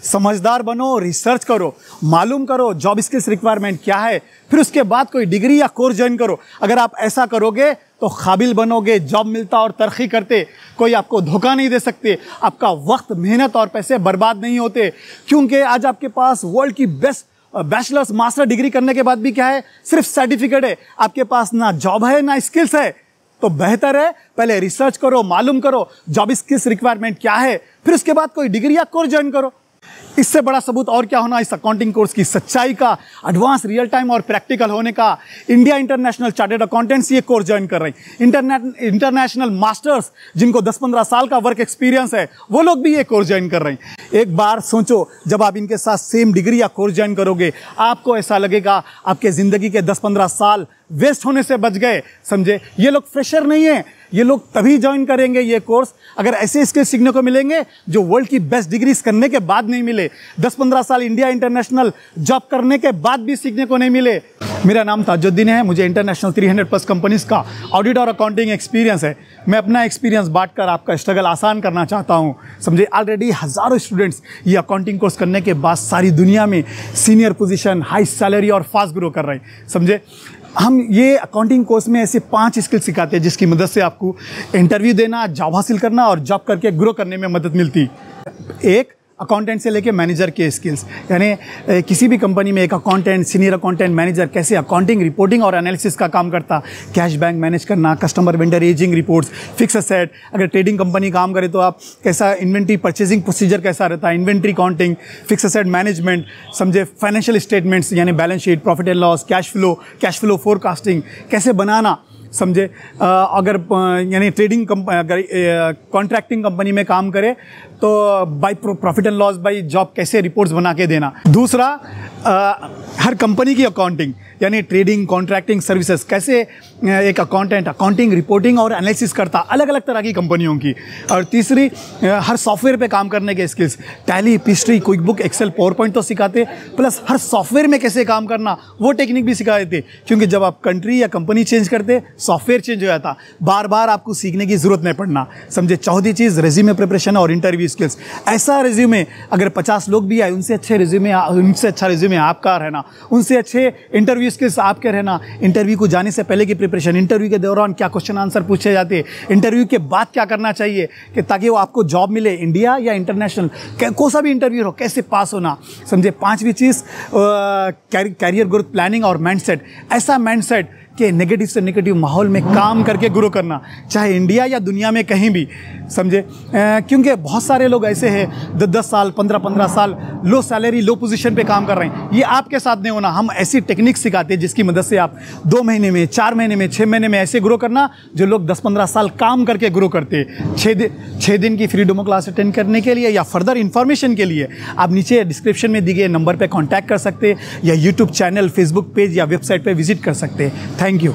समझदार बनो, रिसर्च करो, मालूम करो जॉब स्किल्स रिक्वायरमेंट क्या है, फिर उसके बाद कोई डिग्री या कोर्स ज्वाइन करो। अगर आप ऐसा करोगे तो काबिल बनोगे, जॉब मिलता और तरक्की करते, कोई आपको धोखा नहीं दे सकते, आपका वक्त, मेहनत और पैसे बर्बाद नहीं होते। क्योंकि आज आपके पास वर्ल्ड की बेस्ट बैचलर्स मास्टर डिग्री करने के बाद भी क्या है, सिर्फ सर्टिफिकेट है, आपके पास ना जॉब है ना स्किल्स है। तो बेहतर है पहले रिसर्च करो, मालूम करो जॉब स्किल्स रिक्वायरमेंट क्या है, फिर उसके बाद कोई डिग्री या कोर्स ज्वाइन करो। इससे बड़ा सबूत और क्या होना इस अकाउंटिंग कोर्स की सच्चाई का, एडवांस, रियल टाइम और प्रैक्टिकल होने का। इंडिया इंटरनेशनल चार्टर्ड अकाउंटेंट्स ये कोर्स ज्वाइन कर रहे हैं। इंटरनेशनल मास्टर्स जिनको 10-15 साल का वर्क एक्सपीरियंस है, वो लोग भी ये कोर्स ज्वाइन कर रहे हैं। एक बार सोचो, जब आप इनके साथ सेम डिग्री या कोर्स ज्वाइन करोगे, आपको ऐसा लगेगा आपके ज़िंदगी के 10-15 साल वेस्ट होने से बच गए। समझे, ये लोग फ्रेशर नहीं है, ये लोग तभी ज्वाइन करेंगे ये कोर्स अगर ऐसे स्किल्स सीखने को मिलेंगे जो वर्ल्ड की बेस्ट डिग्रीज करने के बाद नहीं मिले, 10-15 साल इंडिया इंटरनेशनल जॉब करने के बाद भी सीखने को नहीं मिले। मेरा नाम ताजुद्दीन है, मुझे इंटरनेशनल 300+ कंपनीज का ऑडिट और अकाउंटिंग एक्सपीरियंस है। मैं अपना एक्सपीरियंस बांटकर आपका स्ट्रगल आसान करना चाहता हूँ। समझे, ऑलरेडी हज़ारों स्टूडेंट्स ये अकाउंटिंग कोर्स करने के बाद सारी दुनिया में सीनियर पोजीशन, हाई सैलरी और फास्ट ग्रो कर रहे हैं। समझे, हम ये अकाउंटिंग कोर्स में ऐसे 5 स्किल सिखाते हैं जिसकी मदद से आपको इंटरव्यू देना, जॉब हासिल करना और जॉब करके ग्रो करने में मदद मिलती। एक, अकाउंटेंट से लेके मैनेजर के स्किल्स, यानी किसी भी कंपनी में एक अकाउंटेंट, सीनियर अकाउंटेंट, मैनेजर कैसे अकाउंटिंग, रिपोर्टिंग और एनालिसिस का काम करता, कैश बैंक मैनेज करना, customer vendor ageing reports, fix asset, अगर ट्रेडिंग कंपनी काम करे तो आप कैसा इन्वेंट्री परचेजिंग प्रोसीजर कैसा रहता है, inventory counting, fix asset management, समझे, फाइनेंशियल स्टेटमेंट्स यानी balance sheet, profit and loss, cash flow forecasting कैसे बनाना। समझे, अगर यानी ट्रेडिंग अगर कॉन्ट्रैक्टिंग कंपनी में काम करे तो by profit and loss by job कैसे रिपोर्ट्स बना के देना। दूसरा, हर कंपनी की अकाउंटिंग यानी ट्रेडिंग, कॉन्ट्रैक्टिंग सर्विसेज कैसे एक अकाउंटेंट अकाउंटिंग, रिपोर्टिंग और एनालिसिस करता, अलग अलग तरह की कंपनियों की। और तीसरी, हर सॉफ्टवेयर पे काम करने के स्किल्स, टैली, पिस्ट्री, quick book, Excel, PowerPoint तो सिखाते, प्लस हर सॉफ्टवेयर में कैसे काम करना वो टेक्निक भी सिखा देते। क्योंकि जब आप कंट्री या कंपनी चेंज करते, सॉफ्टवेयर चेंज हो जाता, बार बार आपको सीखने की ज़रूरत नहीं पड़ना। समझे, चौथी चीज़ रेज्यूमे प्रिपरेशन और इंटरव्यू स्किल्स। ऐसा रेज्यूमे अगर 50 लोग भी आए, उनसे अच्छा रेज्यूमे आपका रहना, उनसे अच्छे इंटरव्यू स्किल्स आपके रहना। इंटरव्यू को जाने से पहले की प्रिपरेशन, इंटरव्यू के दौरान क्या क्वेश्चन आंसर पूछे जाते, इंटरव्यू के बाद क्या करना चाहिए कि ताकि वो आपको जॉब मिले, इंडिया या इंटरनेशनल, कोई सा भी इंटरव्यू हो, कैसे पास होना। समझे, 5वीं चीज़ कैरियर ग्रोथ प्लानिंग और माइंडसेट। ऐसा माइंडसेट कि नेगेटिव से नेगेटिव माहौल में काम करके ग्रो करना, चाहे इंडिया या दुनिया में कहीं भी। समझे, क्योंकि बहुत सारे लोग ऐसे हैं 10-10 साल, 15-15 साल लो सैलरी, लो पोजीशन पे काम कर रहे हैं। ये आपके साथ नहीं होना। हम ऐसी टेक्निक सिखाते हैं जिसकी मदद से आप 2 महीने में, 4 महीने में, 6 महीने में ऐसे ग्रो करना जो लोग 10-15 साल काम करके ग्रो करते हैं। 6 दिन की फ्री डेमो क्लास अटेंड करने के लिए या फर्दर इन्फॉर्मेशन के लिए आप नीचे डिस्क्रिप्शन में दिए गए नंबर पर कॉन्टैक्ट कर सकते हैं या यूट्यूब चैनल, फेसबुक पेज या वेबसाइट पर विजिट कर सकते हैं। Thank you.